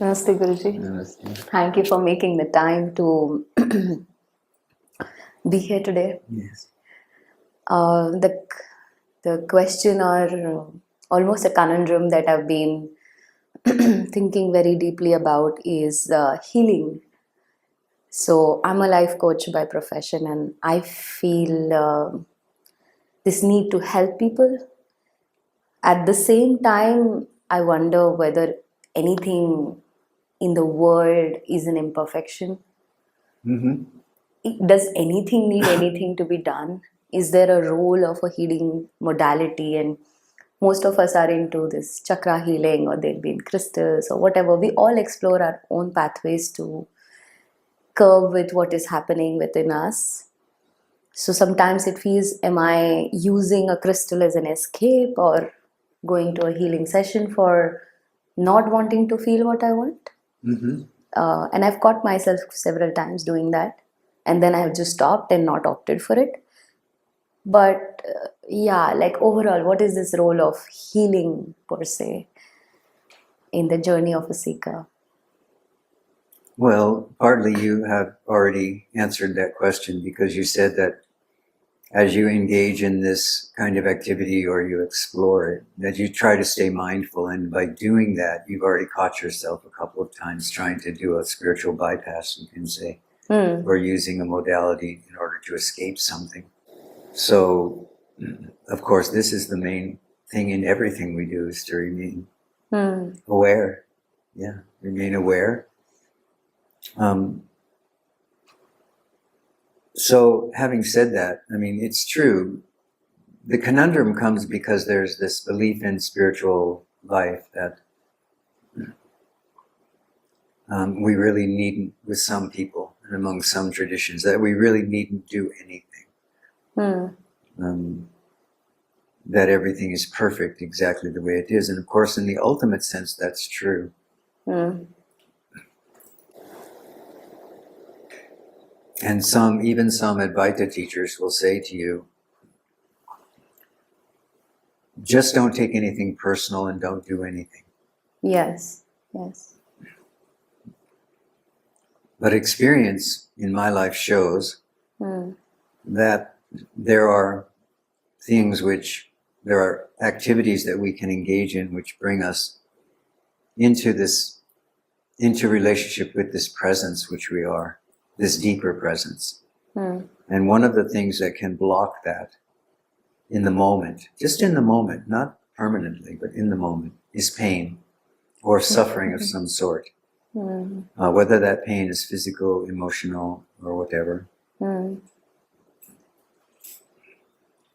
Namaste, Guruji. Namaste. Thank you for making the time to be here today. Yes. The question, or almost a conundrum that I've been thinking very deeply about, is healing. So I'm a life coach by profession, and I feel this need to help people. At the same time, I wonder whether anything in the world is an imperfection. Does anything need anything to be done? Is there a role of a healing modality? And most of us are into this chakra healing, or they'll be in crystals or whatever. We all explore our own pathways to curve with what is happening within us. So sometimes it feels, am I using a crystal as an escape, or going to a healing session for not wanting to feel what I want? And I've caught myself several times doing that. And then I have just stopped and not opted for it. But yeah, like overall, what is this role of healing per se in the journey of a seeker? Well, partly you have already answered that question, because you said that as you engage in this kind of activity or you explore it, that you try to stay mindful. And by doing that, you've already caught yourself a couple of times trying to do a spiritual bypass, you can say, or using a modality in order to escape something. So, of course, this is the main thing in everything we do, is to remain aware. Yeah, remain aware. So having said that, I mean, it's true. The conundrum comes because there's this belief in spiritual life that we really needn't, with some people and among some traditions, that we really needn't do anything. That everything is perfect exactly the way it is. And of course, in the ultimate sense, that's true. And even some advaita teachers will say to you, just don't take anything personal and don't do anything. Yes, yes. But experience in my life shows that there are activities that we can engage in which bring us into relationship with this presence which we are, this deeper presence. And one of the things that can block that in the moment, just in the moment, not permanently, but in the moment, is pain or suffering of some sort. Whether that pain is physical, emotional, or whatever.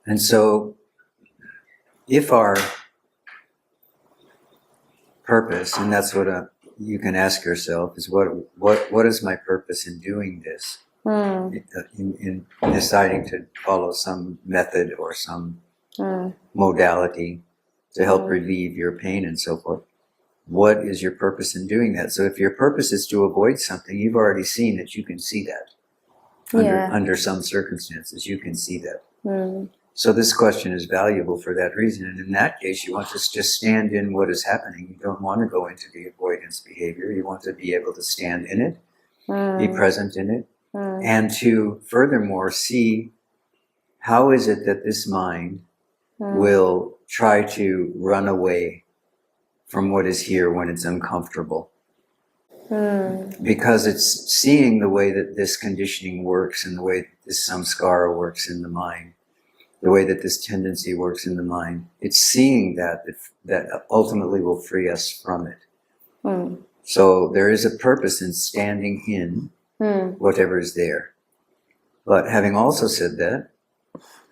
And so, if our purpose, and that's what you can ask yourself, is what is my purpose in doing this? In deciding to follow some method or some modality to help relieve your pain and so forth. What is your purpose in doing that? So if your purpose is to avoid something, you've already seen that you can see that. Under some circumstances, you can see that. So this question is valuable for that reason. And in that case, you want to just stand in what is happening. You don't want to go into the avoidance behavior. You want to be able to stand in it, be present in it, and to furthermore see how is it that this mind will try to run away from what is here when it's uncomfortable. Because it's seeing the way that this conditioning works and the way that this samskara works in the mind, the way that this tendency works in the mind. It's seeing that ultimately will free us from it. So there is a purpose in standing in whatever is there. But having also said that,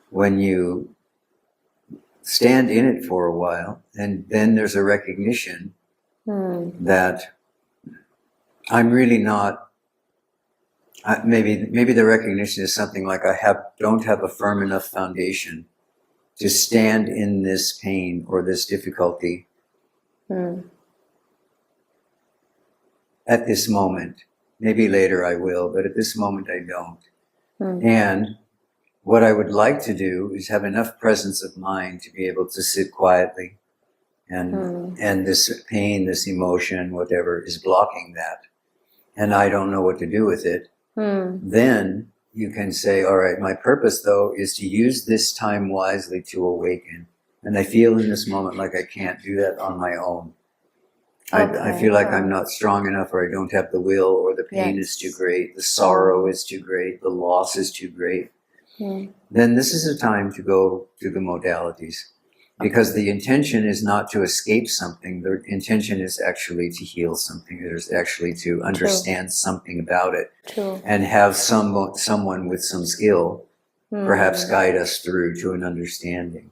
when you stand in it for a while, and then there's a recognition that I'm really not, maybe the recognition is something like don't have a firm enough foundation to stand in this pain or this difficulty at this moment. Maybe later I will, but at this moment I don't. And what I would like to do is have enough presence of mind to be able to sit quietly and this pain, this emotion, whatever, is blocking that, and I don't know what to do with it, then you can say, all right, my purpose though is to use this time wisely to awaken. And I feel in this moment like I can't do that on my own. I feel like I'm not strong enough, or I don't have the will, or the pain is too great, the sorrow is too great, the loss is too great. Then this is a time to go to the modalities. Because the intention is not to escape something. The intention is actually to heal something. There's actually to understand something about it. And have someone with some skill perhaps guide us through to an understanding.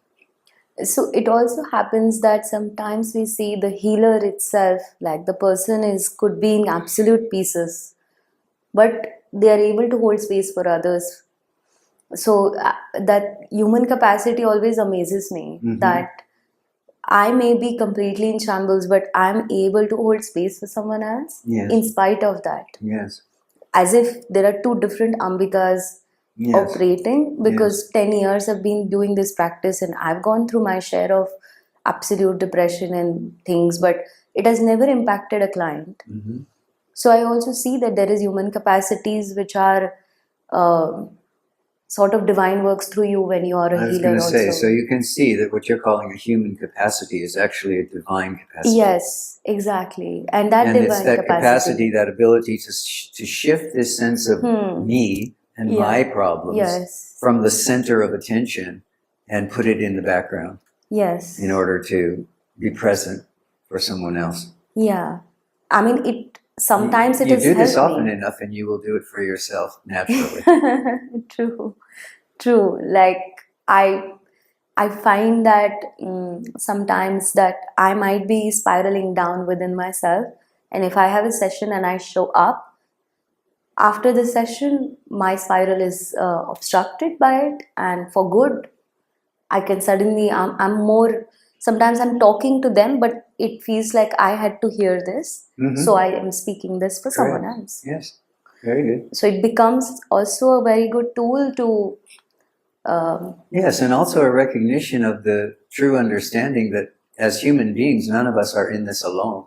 So it also happens that sometimes we see the healer itself, like the person could be in absolute pieces, but they are able to hold space for others. So that human capacity always amazes me, that I may be completely in shambles, but I'm able to hold space for someone else in spite of that. Yes. As if there are two different Ambikas operating, because 10 years I've been doing this practice and I've gone through my share of absolute depression and things, but it has never impacted a client. So I also see that there is human capacities which are sort of divine works through you when you are a healer. I was going to say, so you can see that what you're calling a human capacity is actually a divine capacity. Yes, exactly. And that divine it's that capacity, that ability to shift this sense of me and my problems from the center of attention and put it in the background. Yes. In order to be present for someone else. Yeah. I mean, sometimes it you has do this helped often me. enough and you will do it for yourself naturally. True. Like I find that sometimes that I might be spiraling down within myself, and if I have a session and I show up, after the session my spiral is obstructed by it, and for good. I can suddenly, I'm more, sometimes I'm talking to them, but it feels like I had to hear this, so I am speaking this for someone else. Yes, very good. So it becomes also a very good tool to yes, and also a recognition of the true understanding that as human beings, none of us are in this alone.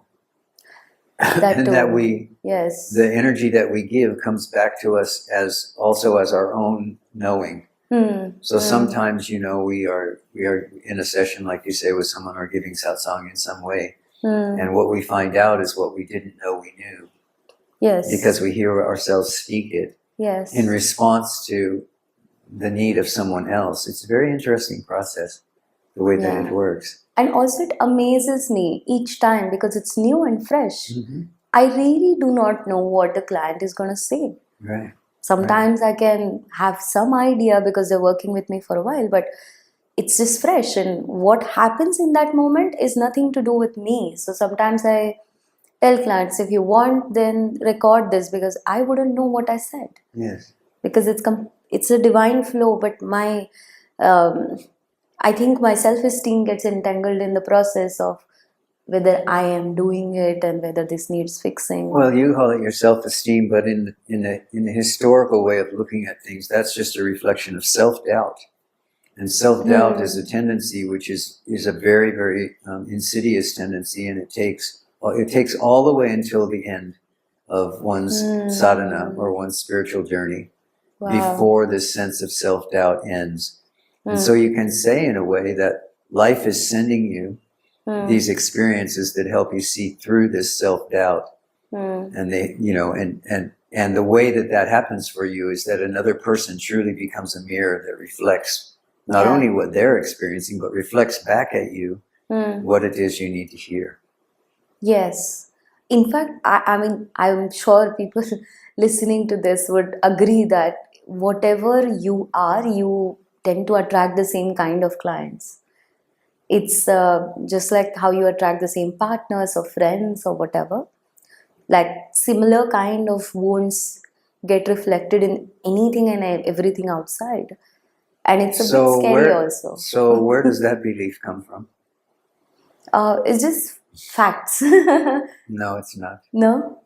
And that the energy that we give comes back to us as our own knowing. So sometimes, we are in a session, like you say, with someone, or giving satsang in some way. And what we find out is what we didn't know we knew. Yes. Because we hear ourselves speak it. Yes. In response to the need of someone else. It's a very interesting process, the way that it works. And also it amazes me each time because it's new and fresh. I really do not know what the client is going to say. Right. Sometimes I can have some idea because they're working with me for a while, but it's just fresh. And what happens in that moment is nothing to do with me. So sometimes I tell clients, if you want, then record this, because I wouldn't know what I said. Yes. Because it's a divine flow, but my I think my self-esteem gets entangled in the process of whether I am doing it and whether this needs fixing. Well, you call it your self-esteem, but in the historical way of looking at things, that's just a reflection of self-doubt. And self-doubt is a tendency which is a very, very insidious tendency, and it takes all the way until the end of one's sadhana or one's spiritual journey before this sense of self-doubt ends. And so you can say in a way that life is sending you these experiences that help you see through this self-doubt. And they, and the way that happens for you is that another person truly becomes a mirror that reflects not only what they're experiencing, but reflects back at you what it is you need to hear. Yes. In fact, I mean, I'm sure people listening to this would agree that whatever you are, you tend to attract the same kind of clients. It's just like how you attract the same partners or friends or whatever. Like similar kind of wounds get reflected in anything and everything outside. And it's a bit scary also. So where does that belief come from? It's just facts. No, it's not. No?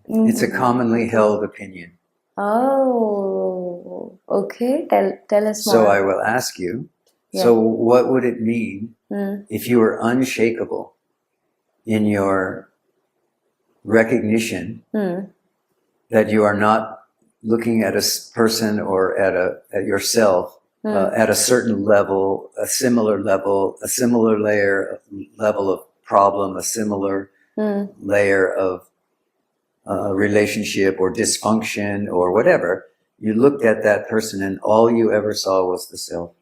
It's a commonly held opinion. Oh, okay. Tell us more. So I will ask you, So what would it mean if you were unshakable in your recognition that you are not looking at a person or at yourself at a certain level, a similar layer, level of problem, a similar layer of relationship or dysfunction or whatever. You looked at that person and all you ever saw was the self.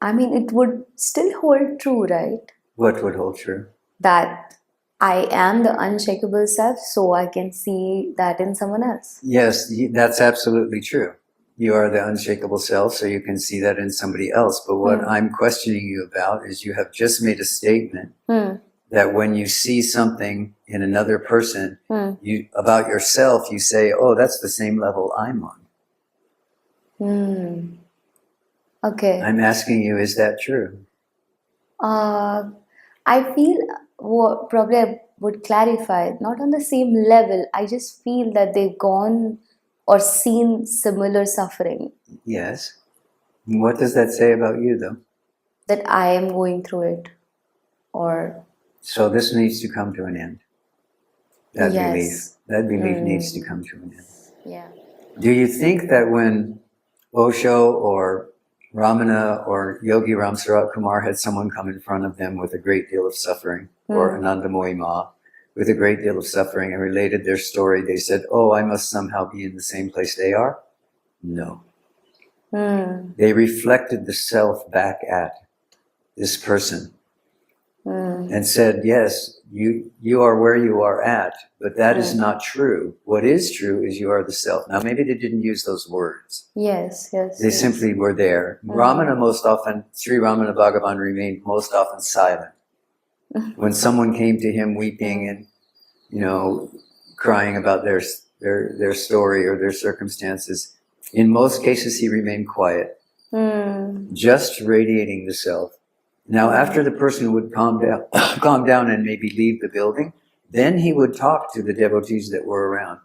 I mean, it would still hold true, right? What would hold true? That I am the unshakable self, so I can see that in someone else. Yes, that's absolutely true. You are the unshakable self, so you can see that in somebody else. But what I'm questioning you about is you have just made a statement that when you see something in another person you about yourself, you say, oh, that's the same level I'm on. Okay. I'm asking you, is that true? I feel probably I would clarify, not on the same level. I just feel that they've gone or seen similar suffering. Yes. What does that say about you, though? That I am going through it. Or so this needs to come to an end. That belief needs to come to an end. Yeah. Do you think that when Osho or Ramana or Yogi Ram Sarat Kumar had someone come in front of them with a great deal of suffering, or Anandamoyi Ma with a great deal of suffering, and related their story, they said, oh, I must somehow be in the same place they are? No. They reflected the self back at this person and said, yes, you are where you are at, but that is not true. What is true is you are the self. Now, maybe they didn't use those words. Yes. They simply were there. Ramana most often, Sri Ramana Bhagavan remained most often silent. When someone came to him weeping and, crying about their story or their circumstances, in most cases he remained quiet, just radiating the self. Now, after the person would calm down and maybe leave the building, then he would talk to the devotees that were around.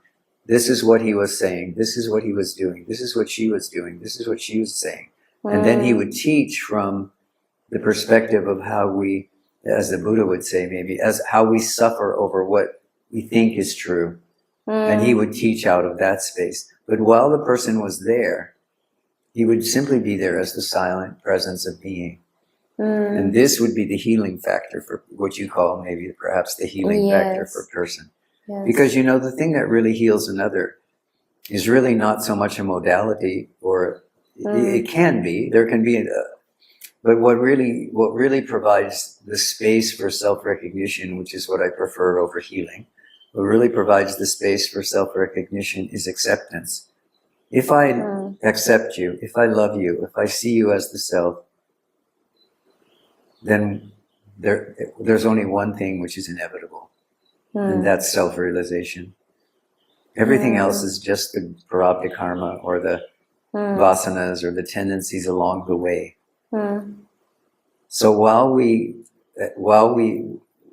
This is what he was saying. This is what he was doing. This is what she was doing. This is what she was saying. And then he would teach from the perspective of how we, as the Buddha would say maybe, as how we suffer over what we think is true. And he would teach out of that space. But while the person was there, he would simply be there as the silent presence of being. And this would be the healing factor for what you call maybe perhaps the healing factor for a person. Yes. Because, the thing that really heals another is really not so much a modality, or it can be, there can be, but what really provides the space for self-recognition, which is what I prefer over healing, what really provides the space for self-recognition is acceptance. If I accept you, if I love you, if I see you as the self, then there's only one thing which is inevitable, and that's self-realization. Everything else is just the prarabdha karma or the vasanas or the tendencies along the way. So while we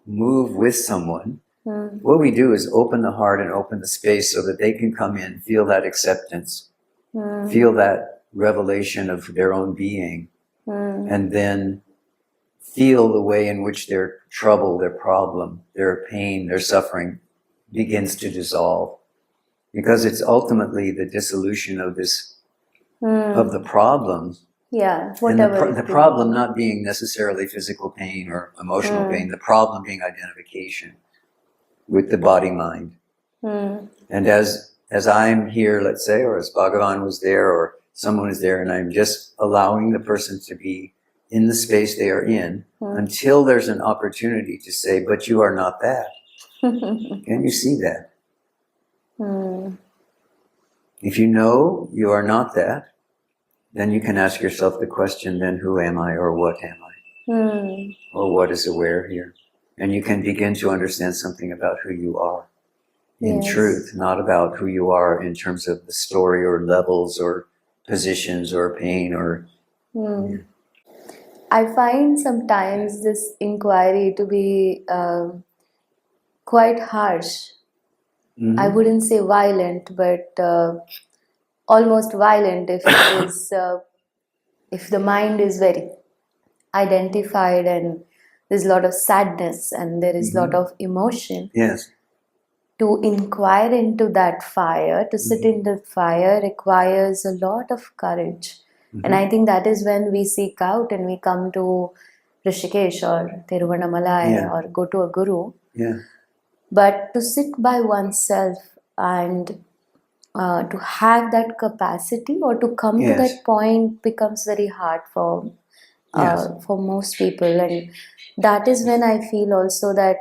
move with someone, what we do is open the heart and open the space so that they can come in, feel that acceptance, feel that revelation of their own being, and then feel the way in which their trouble, their problem, their pain, their suffering begins to dissolve. Because it's ultimately the dissolution of this, of the problem. Yeah, whatever. And the problem not being necessarily physical pain or emotional pain, the problem being identification with the body-mind. And as I'm here, let's say, or as Bhagavan was there, or someone is there, and I'm just allowing the person to be in the space they are in until there's an opportunity to say, but you are not that. Can you see that? If you know you are not that, then you can ask yourself the question, then who am I, or what am I? Or what is aware here? And you can begin to understand something about who you are in truth, not about who you are in terms of the story or levels or positions or pain or... I find sometimes this inquiry to be quite harsh. I wouldn't say violent, but almost violent if it is if the mind is very identified and there's a lot of sadness and there is a lot of emotion, Yes. to inquire into that fire, to sit in the fire requires a lot of courage. And I think that is when we seek out and we come to Rishikesh or Tiruvannamalai or go to a guru. Yeah. But to sit by oneself and to have that capacity or to come to that point becomes very hard for most people. And that is when I feel also that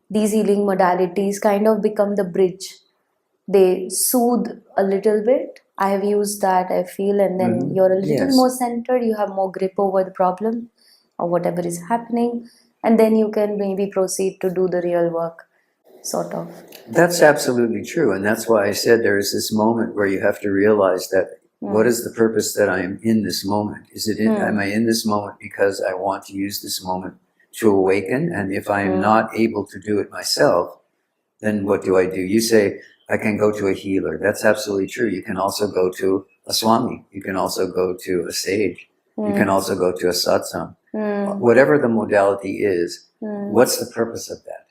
these healing modalities kind of become the bridge. They soothe a little bit. I have used that, I feel, and then you're a little more centered, you have more grip over the problem or whatever is happening, and then you can maybe proceed to do the real work, sort of. That's absolutely true. And that's why I said there is this moment where you have to realize that what is the purpose that I am in this moment? Am I in this moment because I want to use this moment to awaken? And if I am not able to do it myself, then what do? You say, I can go to a healer. That's absolutely true. You can also go to a swami. You can also go to a sage. You can also go to a satsang. Whatever the modality is, what's the purpose of that?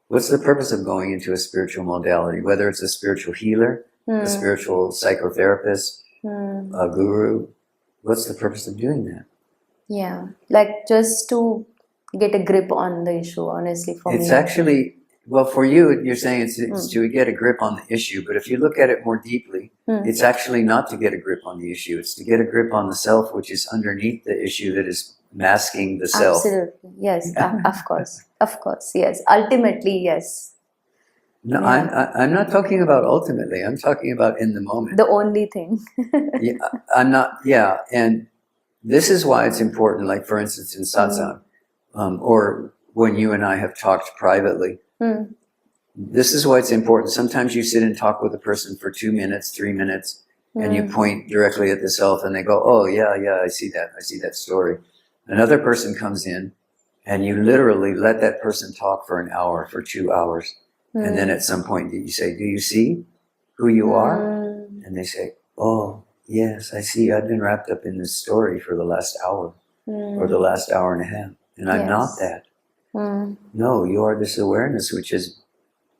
What's the purpose of going into a spiritual modality? Whether it's a spiritual healer, a spiritual psychotherapist, a guru, what's the purpose of doing that? Yeah, like just to get a grip on the issue, honestly, for me. It's actually, well, for you, you're saying it's to get a grip on the issue, but if you look at it more deeply, it's actually not to get a grip on the issue. It's to get a grip on the self, which is underneath the issue that is masking the self. Absolutely, yes, of course, yes. Ultimately, yes. No, I'm not talking about ultimately. I'm talking about in the moment. The only thing. Yeah, I'm not. Yeah, and this is why it's important. Like for instance, in satsang, or when you and I have talked privately, this is why it's important. Sometimes you sit and talk with a person for 2 minutes, 3 minutes, and you point directly at the self, and they go, "Oh yeah, I see that. I see that story." Another person comes in, and you literally let that person talk for an hour, for 2 hours. And then at some point you say, "Do you see who you are?" And they say, "Oh, yes, I see. I've been wrapped up in this story for the last hour or the last hour and a half. And I'm not that." No, you are this awareness, which is,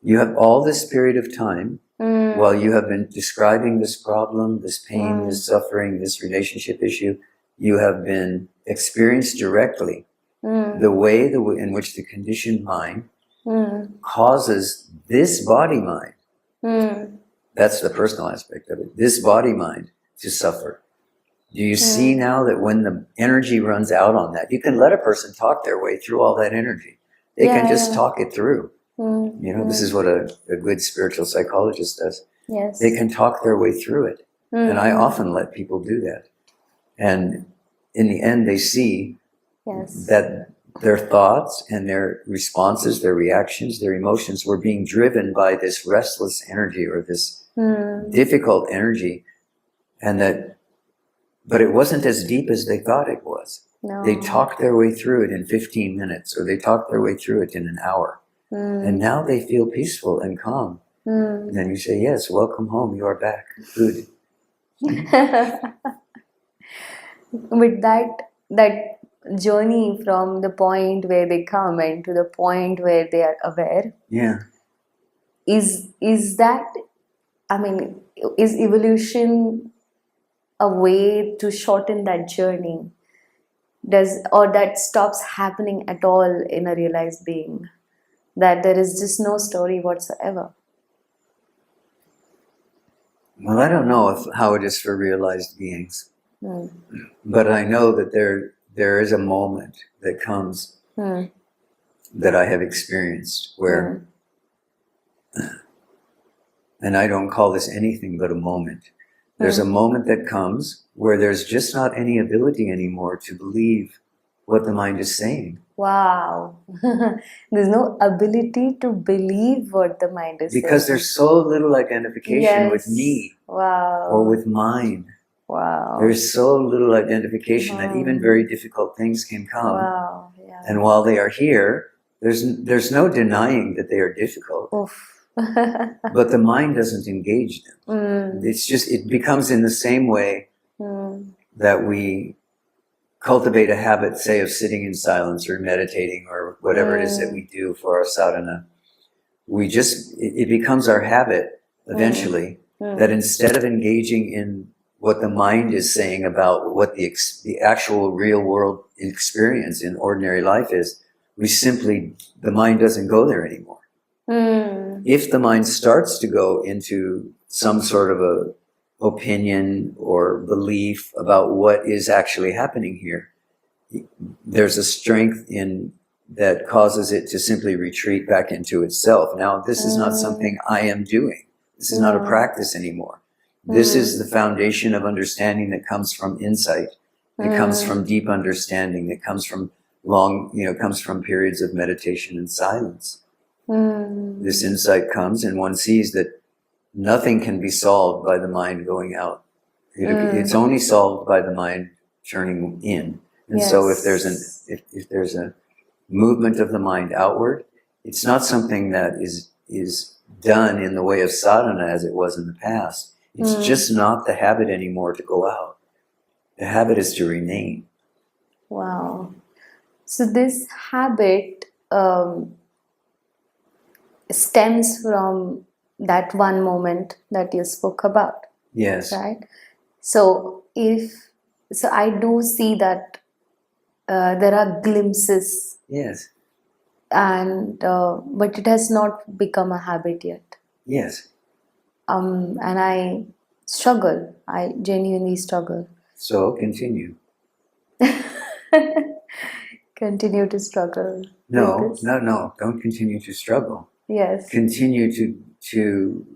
you have all this period of time while you have been describing this problem, this pain, this suffering, this relationship issue, you have been experienced directly the way in which the conditioned mind causes this body mind, that's the personal aspect of it, this body mind to suffer. Do you see now that when the energy runs out on that, you can let a person talk their way through all that energy. They can just talk it through. You know, this is what a good spiritual psychologist does. Yes. They can talk their way through it. And I often let people do that. And in the end, they see that their thoughts and their responses, their reactions, their emotions were being driven by this restless energy or this difficult energy, and but it wasn't as deep as they thought it was. No. They talked their way through it in 15 minutes, or they talked their way through it in an hour. And now they feel peaceful and calm. And then you say, "Yes, welcome home, you are back. Good." With that journey from the point where they come and to the point where they are aware, is that, I mean, is evolution a way to shorten that journey? Or that stops happening at all in a realized being, that there is just no story whatsoever? Well, I don't know how it is for realized beings, but I know that there is a moment that comes that I have experienced where, and I don't call this anything but a moment. There's a moment that comes where there's just not any ability anymore to believe what the mind is saying. Wow. There's no ability to believe what the mind is saying. Because there's so little identification with me or with mine. Wow. There's so little identification that even very difficult things can come. Wow. Yeah. And while they are here, there's no denying that they are difficult. Oof. But the mind doesn't engage them. It's just, it becomes in the same way that we cultivate a habit, say, of sitting in silence or meditating or whatever it is that we do for our sadhana, it becomes our habit eventually that instead of engaging in what the mind is saying about what the actual real world experience in ordinary life is, the mind doesn't go there anymore. If the mind starts to go into some sort of a opinion or belief about what is actually happening here, there's a strength in that causes it to simply retreat back into itself. Now, this is not something I am doing. This is not a practice anymore. This is the foundation of understanding that comes from insight, that comes from deep understanding, that comes from comes from periods of meditation and silence. This insight comes and one sees that nothing can be solved by the mind going out. It's only solved by the mind turning in. And so if there's a movement of the mind outward, it's not something that is done in the way of sadhana as it was in the past. It's just not the habit anymore to go out. The habit is to remain. Wow. So this habit stems from that one moment that you spoke about. Yes. Right? So I do see that there are glimpses. Yes. And but it has not become a habit yet. Yes. And I struggle. I genuinely struggle. So continue. Continue to struggle. No. Don't continue to struggle. Yes. Continue to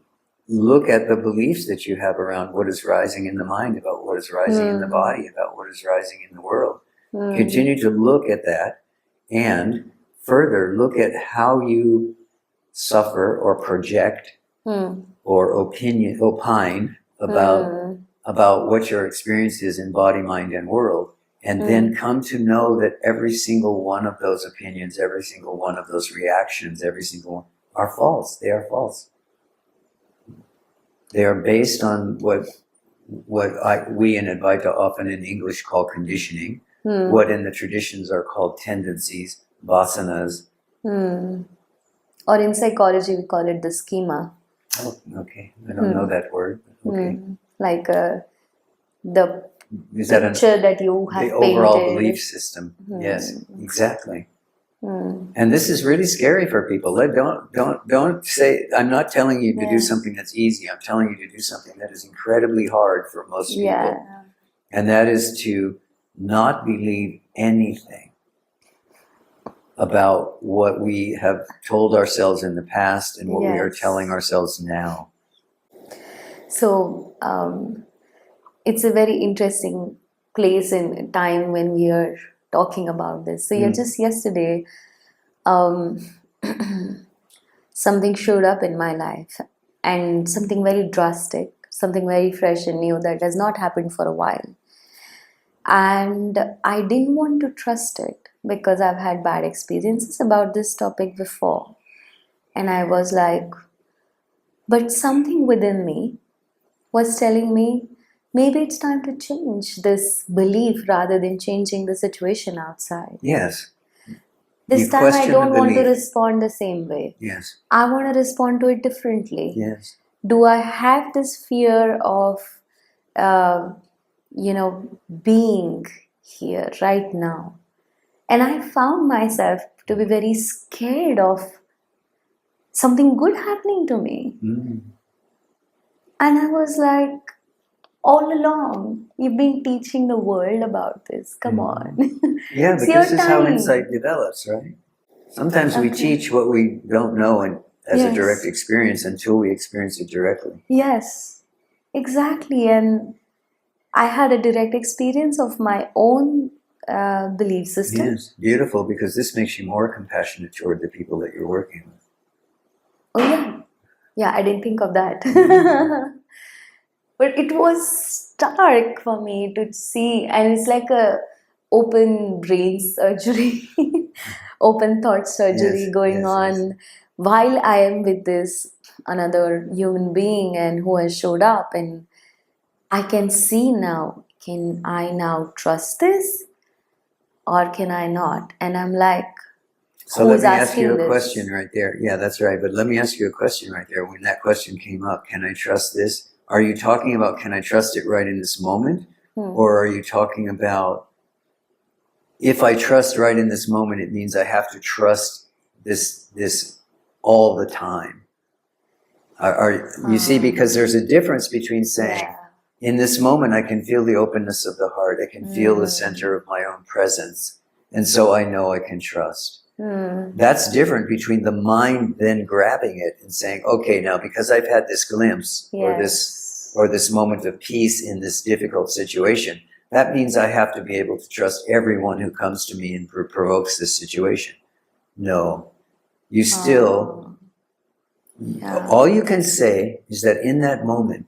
look at the beliefs that you have around what is rising in the mind, about what is rising in the body, about what is rising in the world. Continue to look at that and further look at how you suffer or project or opine about what your experience is in body, mind, and world. And then come to know that every single one of those opinions, every single one of those reactions, every single one are false. They are false. They are based on what we in Advaita often in English call conditioning, what in the traditions are called tendencies, vasanas. Or in psychology, we call it the schema. Oh, okay. I don't know that word. Okay. Like the Is that picture that you have the overall painted. belief system? Yes, exactly. And this is really scary for people. Don't say, I'm not telling you to do something that's easy. I'm telling you to do something that is incredibly hard for most people. Yeah. And that is to not believe anything about what we have told ourselves in the past and what we are telling ourselves now. So it's a very interesting place and time when we are talking about this. So just yesterday, something showed up in my life, and something very drastic, something very fresh and new that has not happened for a while. And I didn't want to trust it because I've had bad experiences about this topic before. And I was like, but something within me was telling me, maybe it's time to change this belief rather than changing the situation outside. Yes. This time I don't want to respond the same way. Yes. I want to respond to it differently. Yes. Do I have this fear of, being here right now? And I found myself to be very scared of something good happening to me. And I was like, all along, you've been teaching the world about this. Come on. Yeah, but this is how insight develops, right? Sometimes we teach what we don't know as a direct experience until we experience it directly. Yes, exactly. And I had a direct experience of my own belief system. Yes, beautiful, because this makes you more compassionate toward the people that you're working with. Oh, yeah. Yeah, I didn't think of that. But it was stark for me to see, and it's like a open brain surgery, open thought surgery going on while I am with this another human being and who has showed up, and I can see now, can I now trust this? or can I not? And I'm like, So let who's me ask you asking a this? question right there. Yeah, that's right. But let me ask you a question right there. When that question came up, can I trust this? Are you talking about, can I trust it right in this moment? Or are you talking about, if I trust right in this moment, it means I have to trust this all the time? You see, because there's a difference between saying, Yeah. in this moment, I can feel the openness of the heart. I can feel the center of my own presence. And so I know I can trust. That's different between the mind then grabbing it and saying, okay, now because I've had this glimpse or this moment of peace in this difficult situation, that means I have to be able to trust everyone who comes to me and provokes this situation. No, you still, all you can say is that in that moment,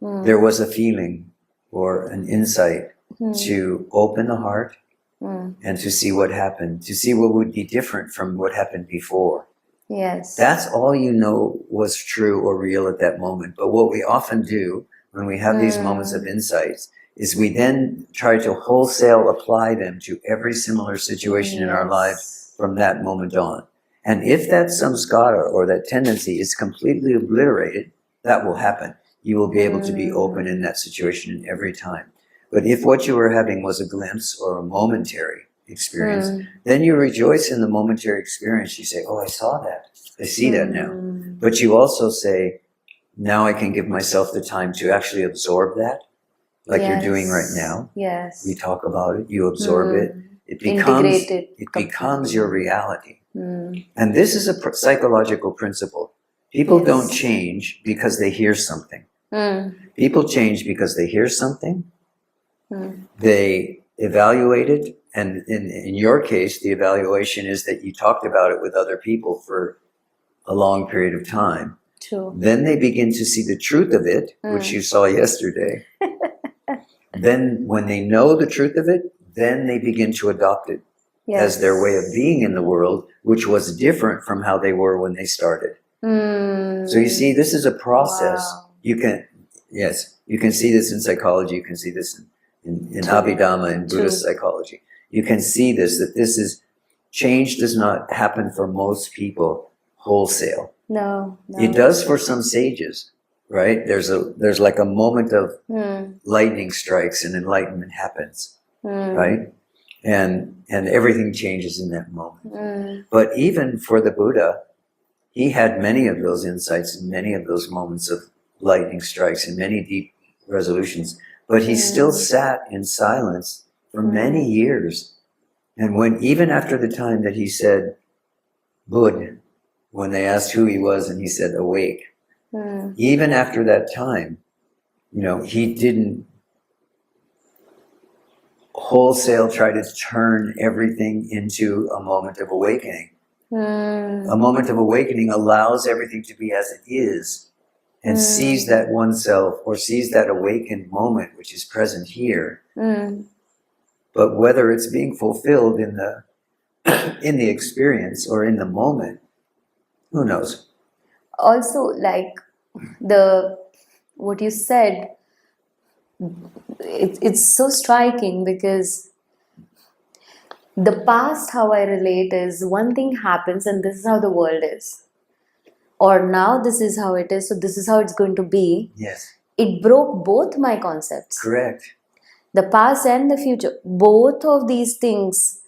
there was a feeling or an insight to open the heart and to see what happened, to see what would be different from what happened before. Yes. That's all you know was true or real at that moment. But what we often do when we have these moments of insights is we then try to wholesale apply them to every similar situation in our lives from that moment on. And if that samskara or that tendency is completely obliterated, that will happen. You will be able to be open in that situation every time. But if what you were having was a glimpse or a momentary experience, then you rejoice in the momentary experience. You say, oh, I saw that. I see that now. But you also say, now I can give myself the time to actually absorb that, like you're doing right now. Yes. We talk about it, you absorb it. It becomes your reality. And this is a psychological principle. People don't change because they hear something. People change because they hear something, they evaluate it, and in your case, the evaluation is that you talked about it with other people for a long period of time. True. Then they begin to see the truth of it, which you saw yesterday. Then when they know the truth of it, then they begin to adopt it as their way of being in the world, which was different from how they were when they started. So you see, this is a process. Wow. You can see this in psychology. You can see this in Abhidhamma and Buddhist psychology. You can see this, that this is, change does not happen for most people wholesale. No. It does for some sages, right? There's like a moment of lightning strikes and enlightenment happens, right? And everything changes in that moment. But even for the Buddha, he had many of those insights and many of those moments of lightning strikes and many deep resolutions. But he still sat in silence for many years. And even after the time that he said, Bud, when they asked who he was and he said, awake, even after that time, he didn't wholesale try to turn everything into a moment of awakening. A moment of awakening allows everything to be as it is and sees that oneself or sees that awakened moment which is present here. But whether it's being fulfilled in the experience or in the moment, who knows? Also, like what you said, it's so striking because the past, how I relate is one thing happens and this is how the world is. Or now this is how it is, so this is how it's going to be. Yes. It broke both my concepts. Correct. The past and the future. Both of these things,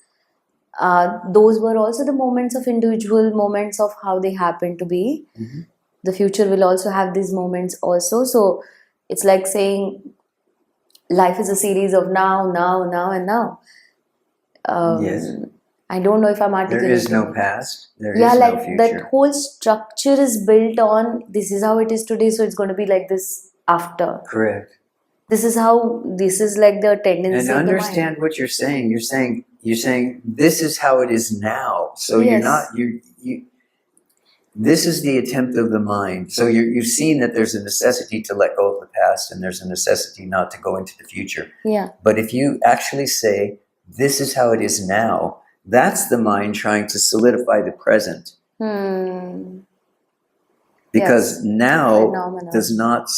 those were also the moments of individual moments of how they happen to be. The future will also have these moments also. So it's like saying life is a series of now, and now. Yes. I don't know if I'm articulating. There is no past. There is like no future. that whole structure is built on this is how it is today, so it's going to be like this after. Correct. This is like the tendency. And understand what you're saying. You're saying this is how it is now. So you're not you. This is the attempt of the mind. So you've seen that there's a necessity to let go of the past, and there's a necessity not to go into the future. Yeah. But if you actually say this is how it is now, that's the mind trying to solidify the present. Because now does not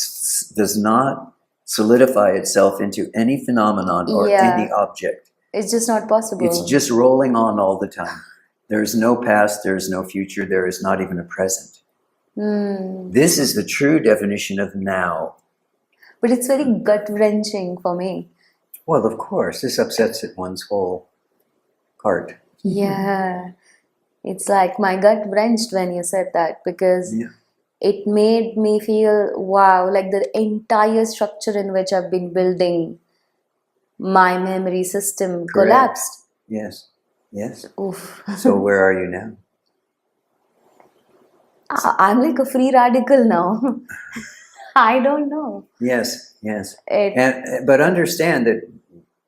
solidify itself into any phenomenon or any object. It's just not possible. It's just rolling on all the time. There is no past, there is no future, there is not even a present. This is the true definition of now. But it's very gut-wrenching for me. Well, of course, this upsets one's whole heart. Yeah. It's like my gut wrenched when you said that, because it made me feel, wow, like the entire structure in which I've been building my memory system collapsed. Yes, yes. Oof. So where are you now? I'm like a free radical now. I don't know. Yes, yes. But understand that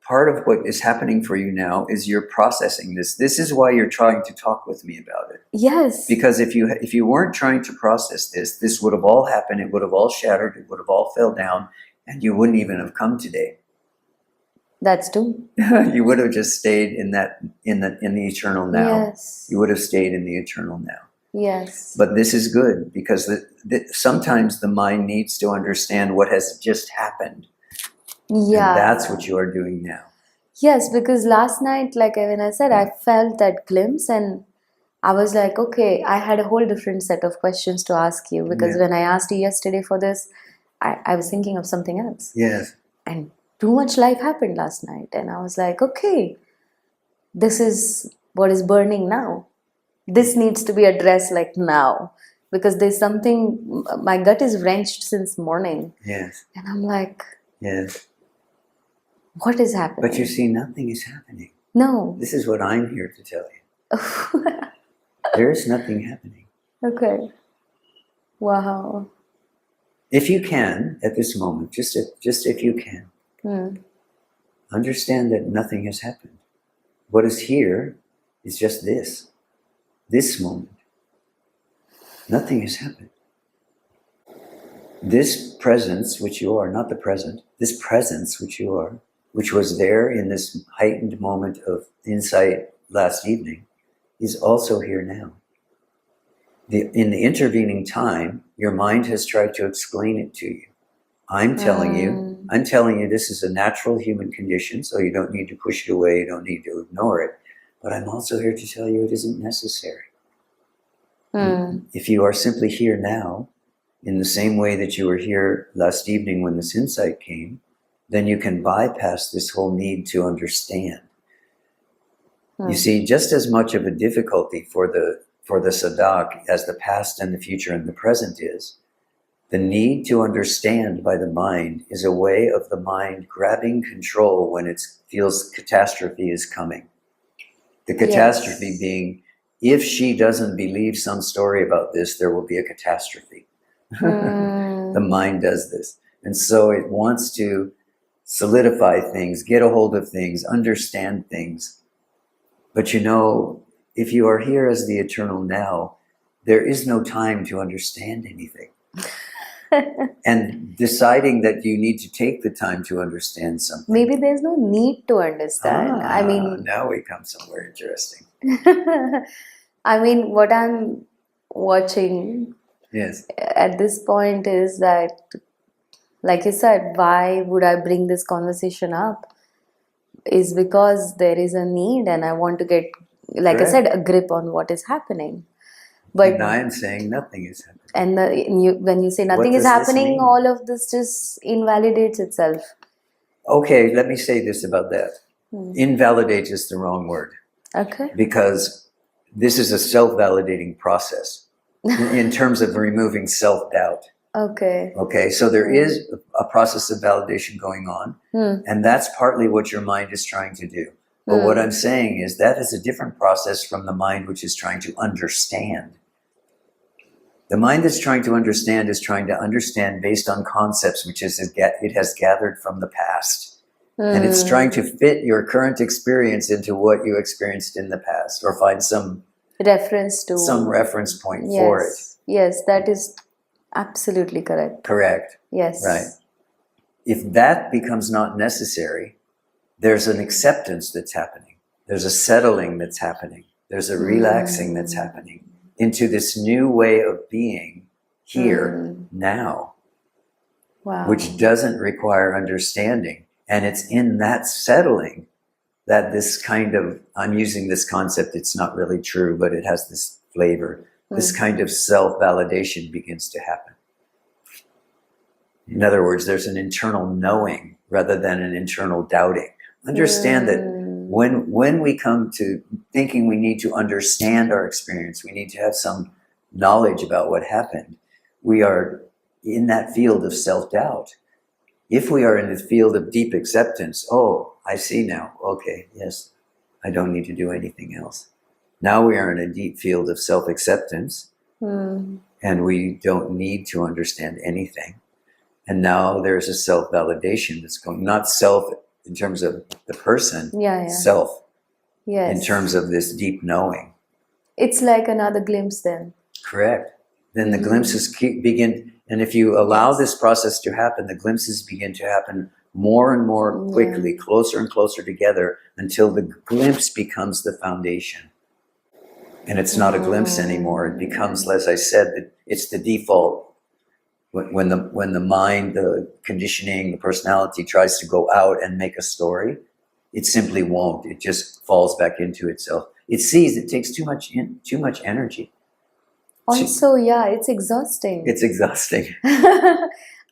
part of what is happening for you now is you're processing this. This is why you're trying to talk with me about it. Yes. Because if you weren't trying to process this would have all happened. It would have all shattered. It would have all fell down, and you wouldn't even have come today. That's true. You would have just stayed in the eternal now. Yes. You would have stayed in the eternal now. Yes. But this is good, because sometimes the mind needs to understand what has just happened. Yeah. And that's what you are doing now. Yes, because last night, like when I said, I felt that glimpse, and I was like, okay, I had a whole different set of questions to ask you, because when I asked you yesterday for this, I was thinking of something else. Yes. And too much life happened last night, and I was like, okay, this is what is burning now. This needs to be addressed like now, because there's something, my gut is wrenched since morning. Yes. And I'm like, yes. What is happening? But you see, nothing is happening. No. This is what I'm here to tell you. There is nothing happening. Okay. Wow. If you can, at this moment, just if you can, understand that nothing has happened. What is here is just this moment. Nothing has happened. This presence, which you are, not the present, this presence, which you are, which was there in this heightened moment of insight last evening, is also here now. In the intervening time, your mind has tried to explain it to you. I'm telling you this is a natural human condition, so you don't need to push it away, you don't need to ignore it. But I'm also here to tell you it isn't necessary. If you are simply here now, in the same way that you were here last evening when this insight came, then you can bypass this whole need to understand. You see, just as much of a difficulty for the sadhak as the past and the future and the present is, the need to understand by the mind is a way of the mind grabbing control when it feels catastrophe is coming. The catastrophe being, if she doesn't believe some story about this, there will be a catastrophe. The mind does this. And so it wants to solidify things, get a hold of things, understand things. But you know, if you are here as the eternal now, there is no time to understand anything. And deciding that you need to take the time to understand something. Maybe there's no need to understand. I mean, now we come somewhere interesting. I mean, what I'm watching at this point is that, like you said, why would I bring this conversation up? Is because there is a need, and I want to get, like I said, a grip on what is happening. But and I am saying nothing is happening. And when you say nothing is happening, all of this just invalidates itself. Okay, let me say this about that. Invalidate is the wrong word. Okay. Because this is a self-validating process in terms of removing self-doubt. Okay. Okay, so there is a process of validation going on, and that's partly what your mind is trying to do. But what I'm saying is that is a different process from the mind which is trying to understand. The mind that's trying to understand is trying to understand based on concepts which it has gathered from the past. And it's trying to fit your current experience into what you experienced in the past, or find some reference point for it. Yes, that is absolutely correct. Correct. Yes. Right. If that becomes not necessary, there's an acceptance that's happening. There's a settling that's happening. There's a relaxing that's happening into this new way of being here now, which doesn't require understanding. And it's in that settling that this kind of, I'm using this concept, it's not really true, but it has this flavor. This kind of self-validation begins to happen. In other words, there's an internal knowing rather than an internal doubting. Understand that when we come to thinking we need to understand our experience, we need to have some knowledge about what happened, we are in that field of self-doubt. If we are in the field of deep acceptance, oh, I see now, okay, yes, I don't need to do anything else. Now we are in a deep field of self-acceptance, and we don't need to understand anything. And now there's a self-validation that's going, not self in terms of the person, self in terms of this deep knowing. It's like another glimpse then. Correct. Then the glimpses begin, and if you allow this process to happen, the glimpses begin to happen more and more quickly, closer and closer together, until the glimpse becomes the foundation. And it's not a glimpse anymore. It becomes, as I said, it's the default. When the mind, the conditioning, the personality tries to go out and make a story, it simply won't. It just falls back into itself. It sees it takes too much energy. Also, it's exhausting. It's exhausting.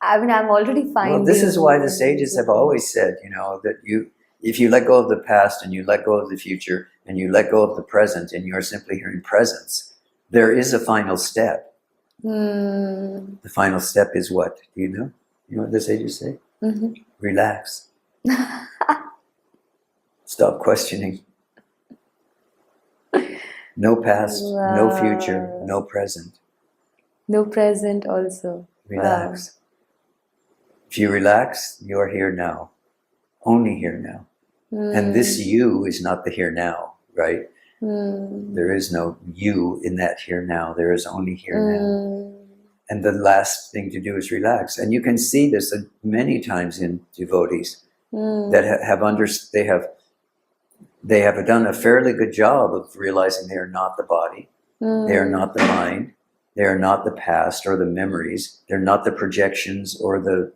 I mean, I'm already finding... Well, this is why the sages have always said, that if you let go of the past and you let go of the future and you let go of the present and you're simply here in presence, there is a final step. The final step is what? Do you know? You know what the sages say? Relax. Stop questioning. No past, no future, no present. No present also. Relax. If you relax, you're here now. Only here now. And this you is not the here now, right? There is no you in that here now. There is only here now. And the last thing to do is relax. And you can see this many times in devotees that they have done a fairly good job of realizing they are not the body, they are not the mind, they are not the past or the memories, they're not the projections or the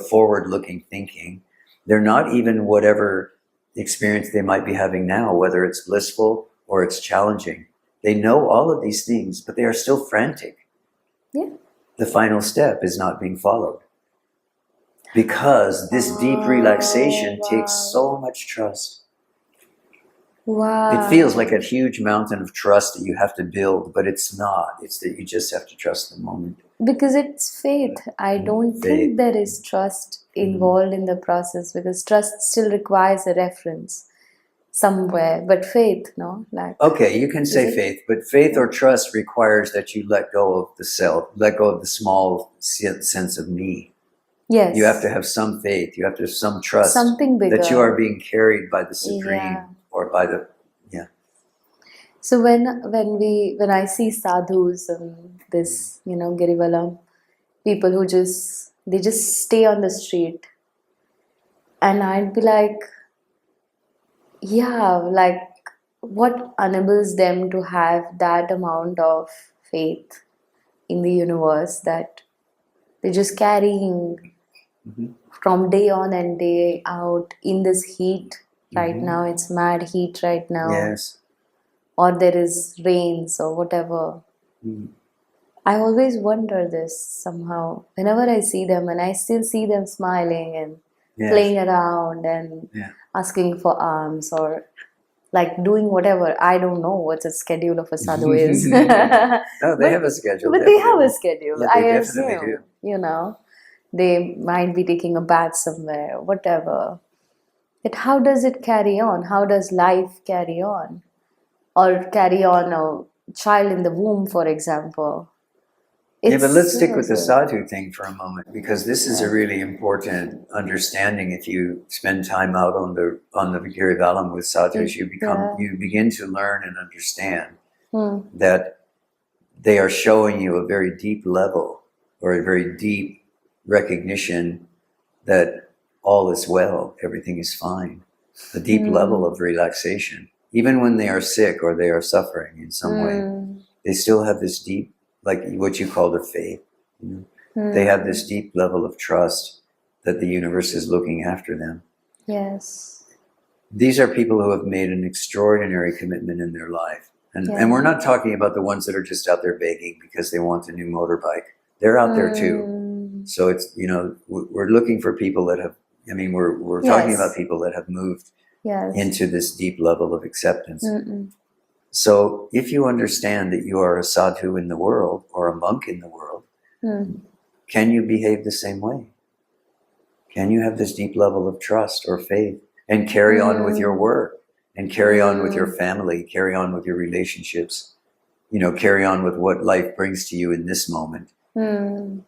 forward-looking thinking. They're not even whatever experience they might be having now, whether it's blissful or it's challenging. They know all of these things, but they are still frantic. Yeah. The final step is not being followed. Because this deep relaxation takes so much trust. Wow. It feels like a huge mountain of trust that you have to build, but it's not. It's that you just have to trust the moment. Because it's faith. I don't think there is trust involved in the process, because trust still requires a reference somewhere. But faith, no? Okay, you can say faith, but faith or trust requires that you let go of the self, let go of the small sense of me. Yes. You have to have some faith. You have to have some trust. Something bigger. That you are being carried by the Supreme or by the... So when I see sadhus and this, Girivalam, people who just stay on the street, and I'd be like, what enables them to have that amount of faith in the universe that they're just carrying from day on and day out in this heat right now. It's mad heat right now. Yes. Or there is rains or whatever. I always wonder this somehow. Whenever I see them, and I still see them smiling and playing around and asking for alms or doing whatever. I don't know what the schedule of a sadhu is. No, they have a schedule. But they have a schedule. Yeah, I they assume, definitely do. They might be taking a bath somewhere, whatever. But how does it carry on? How does life carry on? Or carry on a child in the womb, for example. But let's stick with the sadhu thing for a moment, because this is a really important understanding. If you spend time out on the Girivalam with sadhus, you begin to learn and understand that they are showing you a very deep level or a very deep recognition that all is well, everything is fine. A deep level of relaxation. Even when they are sick or they are suffering in some way, they still have this deep, like what you call the faith. They have this deep level of trust that the universe is looking after them. Yes. these are people who have made an extraordinary commitment in their life. And, Yeah. and we're not talking about the ones that are just out there begging because they want a new motorbike. They're out there too. So it's, we're looking for people that have, we're talking Yes. about people that have moved Yes. into this deep level of acceptance. Mm-mm. So if you understand that you are a sadhu in the world or a monk in the world, can you behave the same way? Can you have this deep level of trust or faith and carry on with your work and carry on with your family, carry on with your relationships, carry on with what life brings to you in this moment, and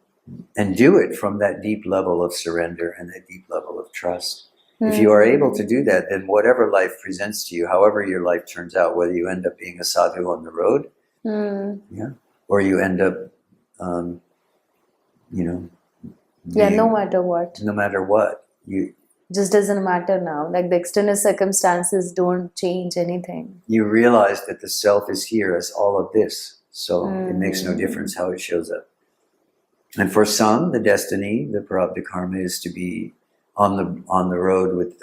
do it from that deep level of surrender and that deep level of trust. If you are able to do that, then whatever life presents to you, however your life turns out, whether you end up being a sadhu on the road, or you end up, no matter what. No matter what, just doesn't matter now. Like the external circumstances don't change anything. You realize that the self is here as all of this, so it makes no difference how it shows up. And for some, the destiny, the prarabdha karma, is to be on the road with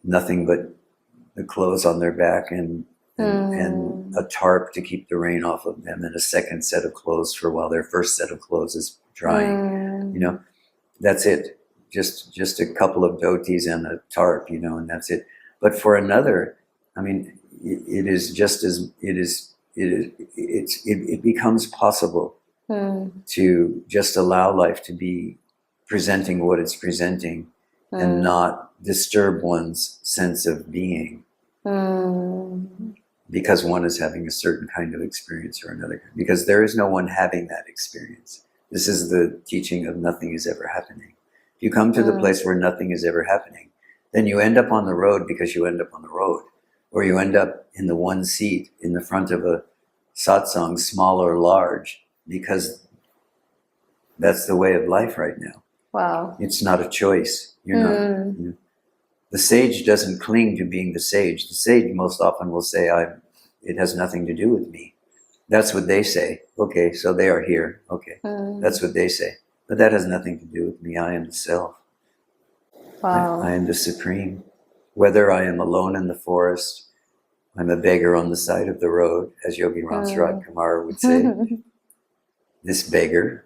nothing but the clothes on their back and a tarp to keep the rain off of them, and a second set of clothes for while their first set of clothes is drying. That's it. Just a couple of dhotis and a tarp, and that's it. But for another, it is just as it becomes possible to just allow life to be presenting what it's presenting and not disturb one's sense of being because one is having a certain kind of experience or another, because there is no one having that experience. This is the teaching of nothing is ever happening. If you come to the place where nothing is ever happening, then you end up on the road because you end up on the road, or you end up in the one seat in the front of a satsang, small or large, because that's the way of life right now. Wow. It's not a choice. You're not. The sage doesn't cling to being the sage. The sage most often will say, it has nothing to do with me. That's what they say. Okay, so they are here. Okay, that's what they say. But that has nothing to do with me. I am the self. Wow. I am the supreme. Whether I am alone in the forest, I'm a beggar on the side of the road, as Yogi Ramsaraj Kumar would say. This beggar.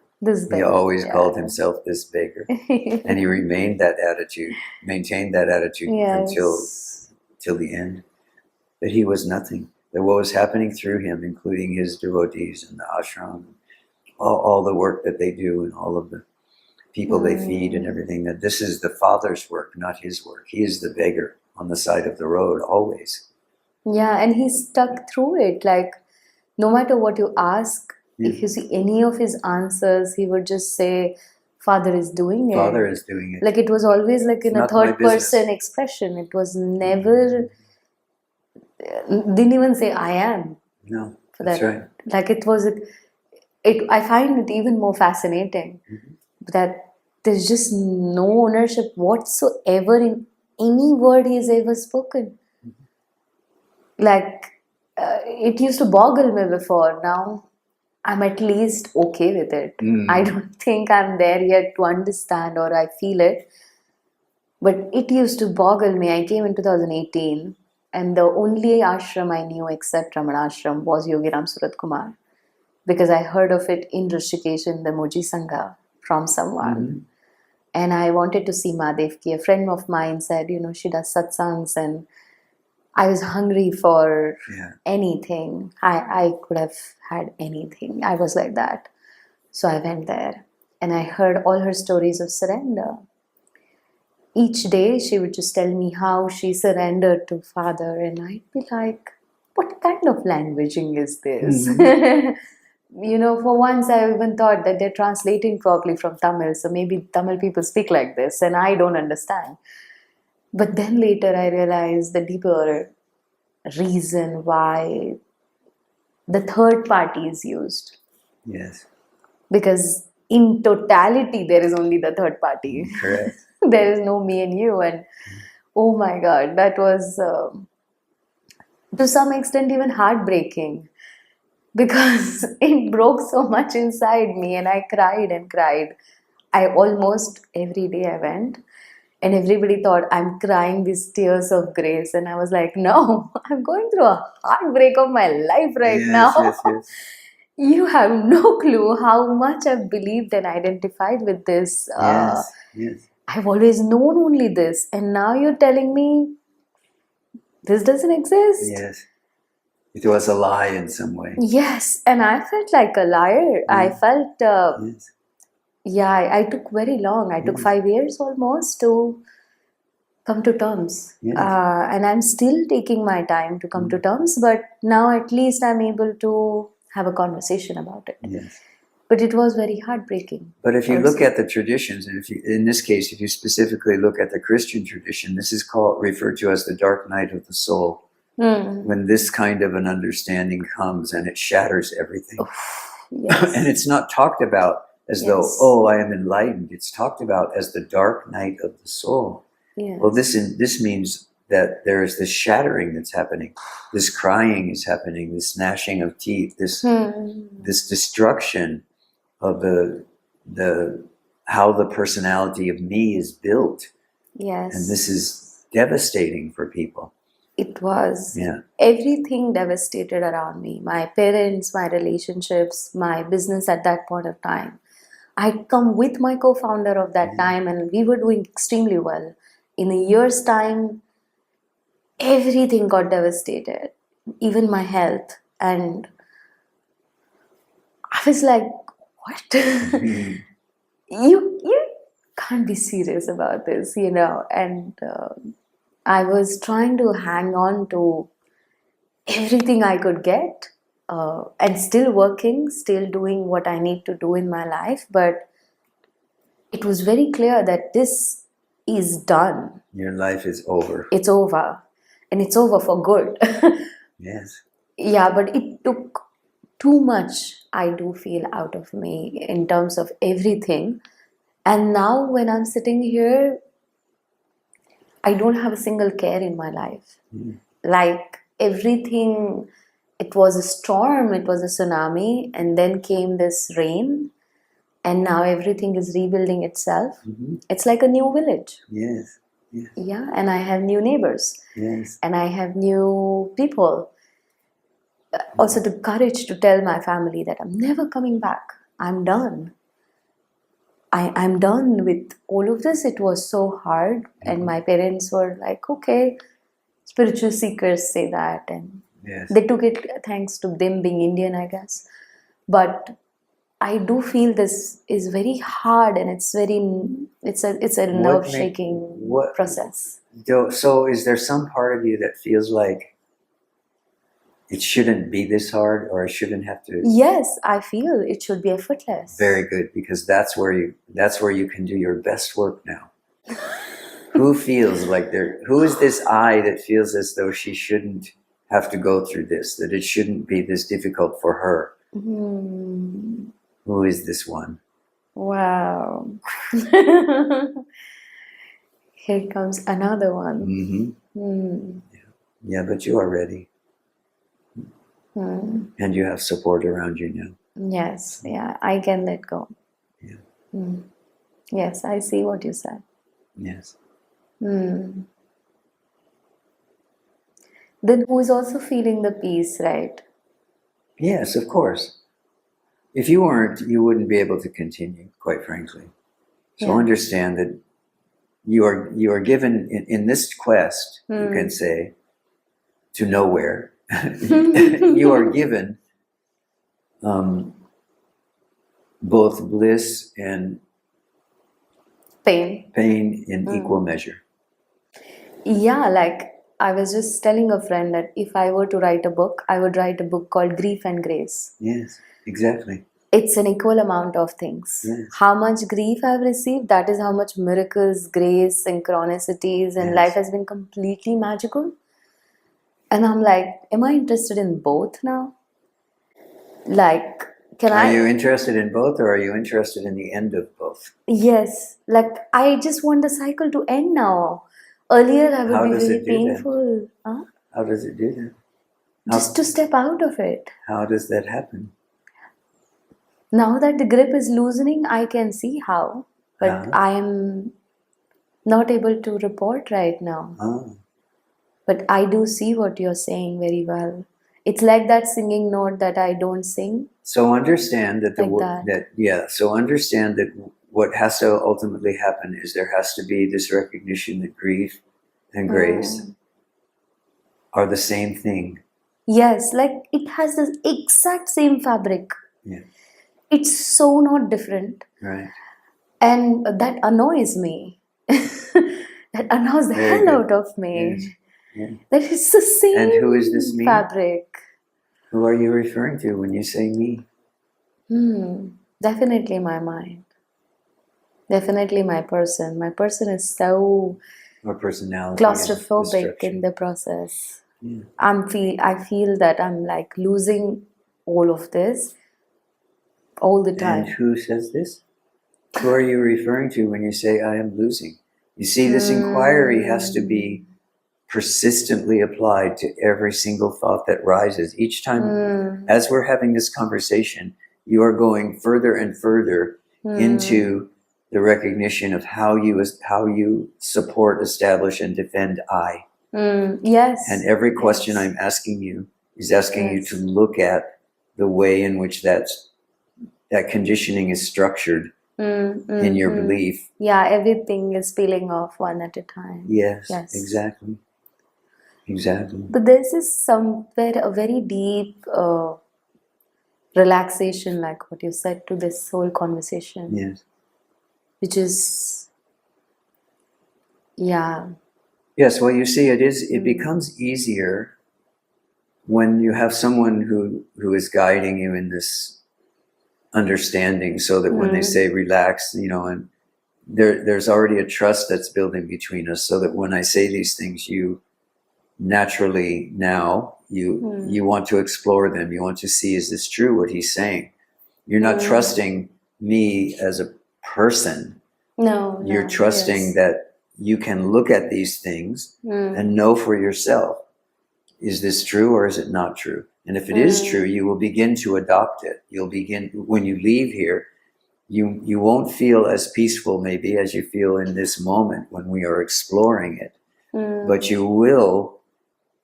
He always called himself this beggar. And he remained that attitude, maintained that attitude until the end. That he was nothing. That what was happening through him, including his devotees and the ashram, all the work that they do and all of the people they feed and everything, that this is the Father's work, not his work. He is the beggar on the side of the road, always. Yeah, and he stuck through it. Like, no matter what you ask, if you see any of his answers, he would just say, Father is doing it. Father is doing it. Like, it was always like in a third person expression. It was never, didn't even say I am. No, that's right. Like, it was, I find it even more fascinating that there's just no ownership whatsoever in any word he's ever spoken. Like, it used to boggle me before. Now I'm at least okay with it. I don't think I'm there yet to understand or I feel it. But it used to boggle me. I came in 2018 and the only ashram I knew except Ramana Ashram was Yogi Ram Surat Kumar, because I heard of it in Rishiji in the Moji Sangha from someone. And I wanted to see Madevki. A friend of mine said, she does satsangs, and I was hungry for anything. I could have had anything. I was like that. So I went there and I heard all her stories of surrender. Each day she would just tell me how she surrendered to Father, and I'd be like, what kind of languaging is this? For once I even thought that they're translating properly from Tamil, so maybe Tamil people speak like this and I don't understand. But then later I realized the deeper reason why the third party is used. Yes. Because in totality, there is only the third party. Correct. There is no me and you. And oh my God, that was to some extent even heartbreaking, because it broke so much inside me and I cried and cried. I almost every day I went. And everybody thought I'm crying these tears of grace. And I was like, no, I'm going through a heartbreak of my life right now. Yes. You have no clue how much I've believed and identified with this. Yes. I've always known only this. And now you're telling me this doesn't exist? Yes. It was a lie in some way. Yes. And I felt like a liar. I felt, Yes. I took very long. I took 5 years almost to come to terms. Yes. And I'm still taking my time to come to terms, but now at least I'm able to have a conversation about it. Yes. But it was very heartbreaking. But if you also. look at the traditions, and if you, in this case, if you specifically look at the Christian tradition, this is referred to as the dark night of the soul. When this kind of an understanding comes and it shatters everything. Yes. And it's not talked about as though, oh, I am enlightened. It's talked about as the dark night of the soul. Yes. Well, this means that there is this shattering that's happening. This crying is happening, this gnashing of teeth, this destruction of the how the personality of me is built. Yes. And this is devastating for people. It was. Yeah. Everything devastated around me. My parents, my relationships, my business at that point of time. I'd come with my co-founder of that time and we were doing extremely well. In a year's time, everything got devastated. Even my health. And I was like, what? You can't be serious about this, And I was trying to hang on to everything I could get and still working, still doing what I need to do in my life. But it was very clear that this is done. Your life is over. It's over. And it's over for good. Yes. Yeah, but it took too much, I do feel, out of me in terms of everything. And now when I'm sitting here, I don't have a single care in my life. Like everything, it was a storm, it was a tsunami, and then came this rain, and now everything is rebuilding itself. It's like a new village. Yes. Yeah, and I have new neighbors. Yes. And I have new people. Also the courage to tell my family that I'm never coming back. I'm done. I'm done with all of this. It was so hard. And my parents were like, okay, spiritual seekers say that. And they took it thanks to them being Indian, I guess. But I do feel this is very hard and it's a nerve-shaking process. So is there some part of you that feels like it shouldn't be this hard, or I shouldn't have to? Yes, I feel it should be effortless. Very good, because that's where you can do your best work now. Who feels like who is this I that feels as though she shouldn't have to go through this, that it shouldn't be this difficult for her? Who is this one? Wow. Here comes another one. Yeah, but you are ready. And you have support around you now. Yes, yeah, I can let go. Yeah. Yes, I see what you said. Yes. Then who is also feeling the peace, right? Yes, of course. If you weren't, you wouldn't be able to continue, quite frankly. So understand that you are given in this quest, you can say, to nowhere. You are given both bliss and pain in equal measure. Yeah, like I was just telling a friend that if I were to write a book, I would write a book called Grief and Grace. Yes, exactly. It's an equal amount of things. Yes. How much grief I've received, that is how much miracles, grace, synchronicities, and life has been completely magical. And I'm like, am I interested in both now? Like, Are you interested in both, or are you interested in the end of both? Yes. Like, I just want the cycle to end now. Earlier, I would be very painful. Huh? How does it do that? Just to step out of it. How does that happen? Now that the grip is loosening, I can see how. But I am Not able to report right now. Oh. But I do see what you're saying very well. It's like that singing note that I don't sing. So understand that Like that. So understand that what has to ultimately happen is there has to be this recognition that grief and grace are the same thing. Yes, like it has the exact same fabric. Yeah. It's so not different. Right. And that annoys me. That annoys the Very hell good. out of me. Yes. Yeah. That it's the same And who is this me? fabric. Who are you referring to when you say me? Definitely my mind. Definitely my person. My person is so Or personality? claustrophobic in the process. Yeah. I feel that I'm like losing all of this all the And time. who says this? Who are you referring to when you say I am losing? You see, this inquiry has to be persistently applied to every single thought that rises. Each time, as we're having this conversation, you are going further and further into the recognition of how you support, establish, and defend I. Yes. And every question I'm asking you is asking you to look at the way in which that conditioning is structured in your belief. Yeah, everything is peeling off one at a time. Yes. Exactly. But this is somewhere a very deep relaxation, like what you said, to this whole conversation. Yes. Which is, yeah. Yes, well, you see, it becomes easier when you have someone who is guiding you in this understanding, so that when they say relax, and there's already a trust that's building between us, so that when I say these things, you naturally now you want to explore them. You want to see, is this true what he's saying? You're not trusting me as a person. No. You're trusting that you can look at these things and know for yourself, is this true or is it not true? And if it is true, you will begin to adopt it. You'll begin, when you leave here, you won't feel as peaceful maybe as you feel in this moment when we are exploring it. But you will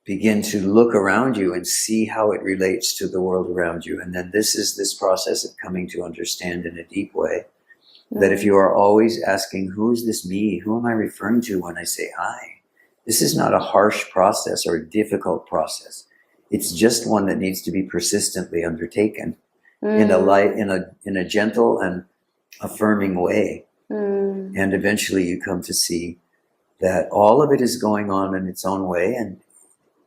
begin to look around you and see how it relates to the world around you. And then this is this process of coming to understand in a deep way that if you are always asking, who is this me? Who am I referring to when I say I? This is not a harsh process or a difficult process. It's just one that needs to be persistently undertaken in a gentle and affirming way. And eventually you come to see that all of it is going on in its own way, and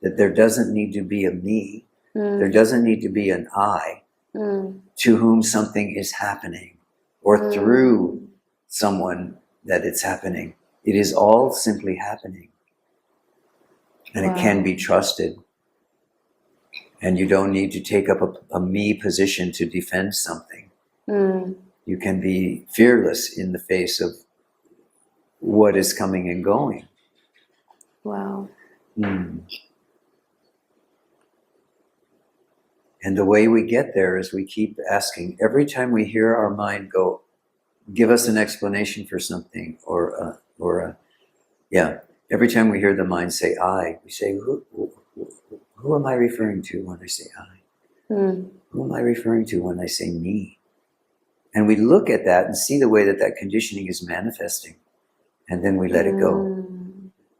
that there doesn't need to be a me. There doesn't need to be an I to whom something is happening, or through someone that it's happening. It is all simply happening. And it can be trusted. And you don't need to take up a me position to defend something. You can be fearless in the face of what is coming and going. Wow. And the way we get there is we keep asking. Every time we hear our mind go, give us an explanation for something, every time we hear the mind say I, we say, who am I referring to when I say I? Who am I referring to when I say me? And we look at that and see the way that conditioning is manifesting. And then we let it go.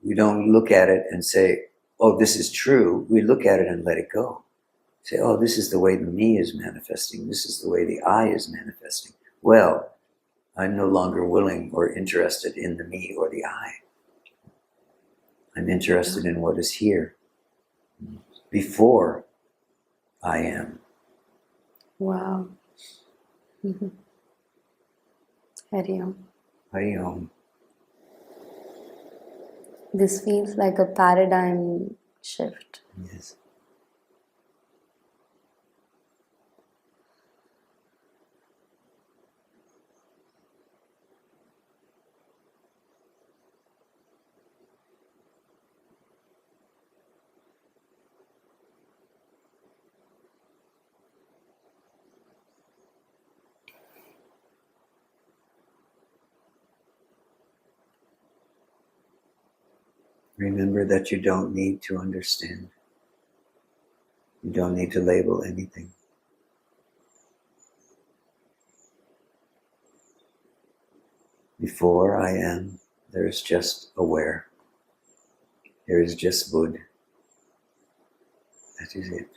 We don't look at it and say, oh, this is true. We look at it and let it go. Say, oh, this is the way the me is manifesting. This is the way the I is manifesting. Well, I'm no longer willing or interested in the me or the I. I'm interested in what is here before I am. Wow. Hari Om. Hari Om. This feels like a paradigm shift. Yes. Remember that you don't need to understand. You don't need to label anything. Before I am, there is just aware. There is just Bud. That is it.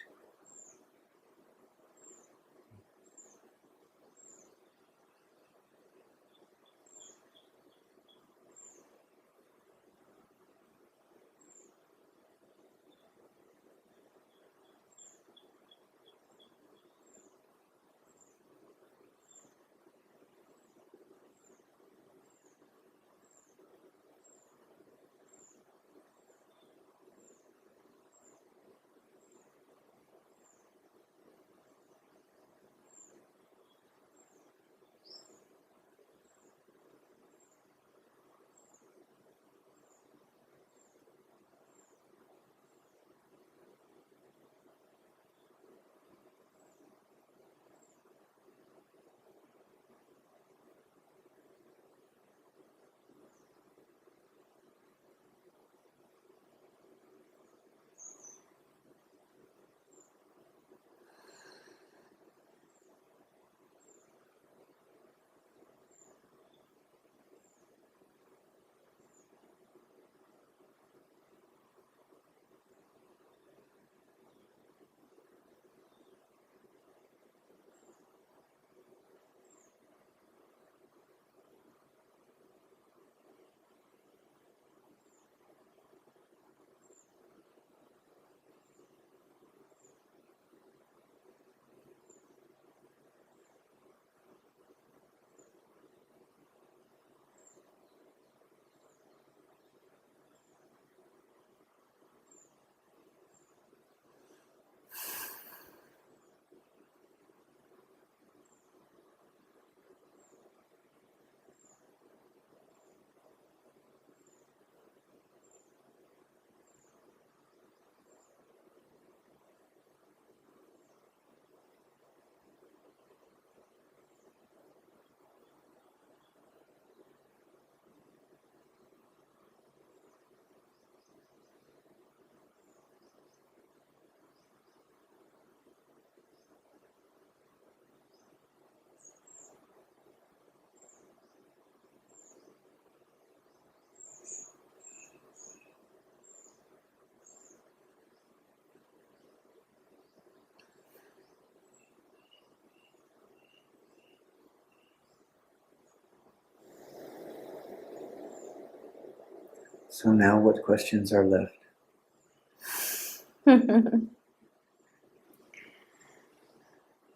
So now what questions are left?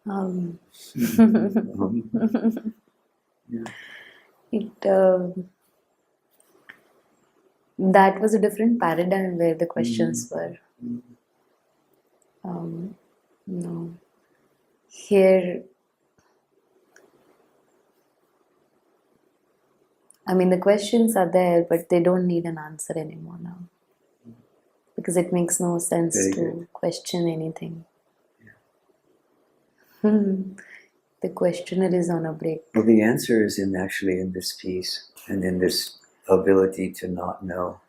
um, Yeah. That was a different paradigm where the questions were. No. Here, I mean, the questions are there, but they don't need an answer anymore now. Because it makes no sense Very to good. question anything. The questioner is on a break. Well, the answer is actually in this piece and in this ability to not know.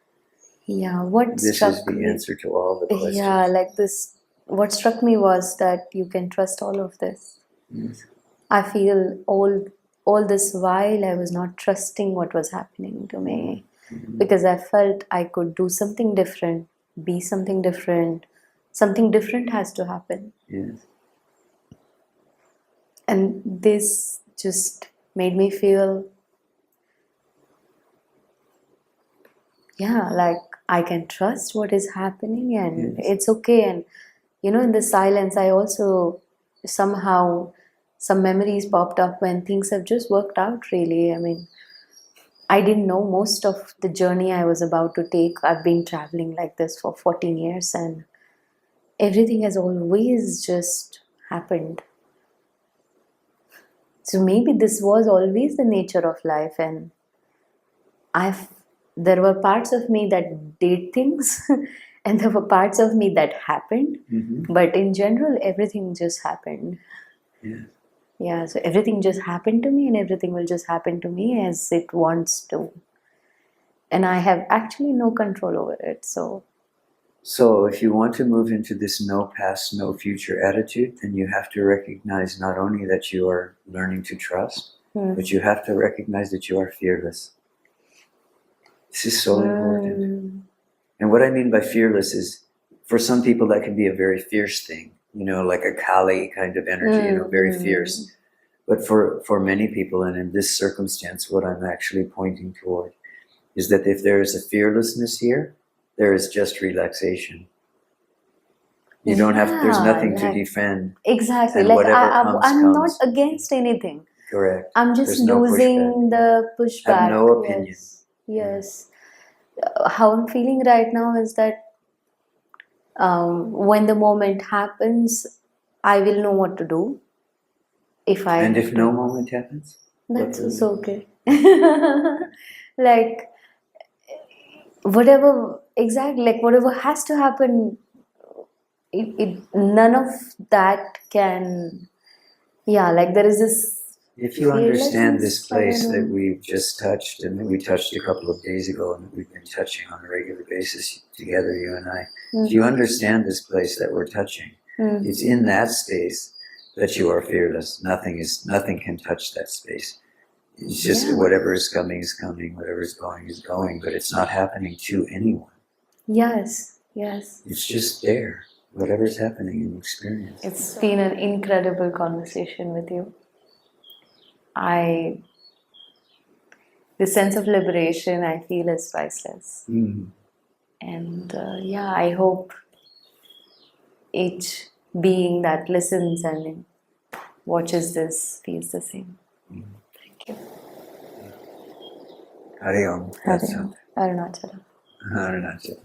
Yeah, what This struck is the me, answer to all the questions. yeah, like this, what struck me was that you can trust all of this. Yes. I feel all this while I was not trusting what was happening to me because I felt I could do something different, be something different. Something different has to happen. Yes. And this just made me feel, yeah, like I can trust what is happening and Yes. it's okay. And in the silence, I also somehow some memories popped up when things have just worked out really. I mean, I didn't know most of the journey I was about to take. I've been traveling like this for 14 years and everything has always just happened. So maybe this was always the nature of life, and I've there were parts of me that did things and there were parts of me that happened. But in general, everything just happened. Yes. Yeah, so everything just happened to me and everything will just happen to me as it wants to. and I have actually no control over it. So if you want to move into this no past, no future attitude, then you have to recognize not only that you are learning to trust, but you have to recognize that you are fearless. This is so important. And what I mean by fearless is, for some people that can be a very fierce thing, like a Kali kind of energy, very fierce. But for many people, and in this circumstance, what I'm actually pointing toward is that if there is a fearlessness here, there is just relaxation. You don't have, there's nothing to defend. Exactly. And Like whatever I'm comes. not against anything. Correct. I'm just There's no losing the pushback. Have no opinion. Yes. How I'm feeling right now is that when the moment happens, I will know what to do. And if no moment happens? That's also okay. Like, whatever has to happen, none of that can, like there is this. If you understand this place that we've just touched, and that we touched a couple of days ago, and we've been touching on a regular basis together, you and I, if you understand this place that we're touching, it's in that space that you are fearless. Nothing can touch that space. It's just whatever is coming, whatever is going, but it's not happening to anyone. Yes. It's just there, whatever's happening in experience. It's been an incredible conversation with you. The sense of liberation I feel is priceless. And I hope each being that listens and watches this feels the same. Thank you. Hari Om. Arunachala. Arunachala.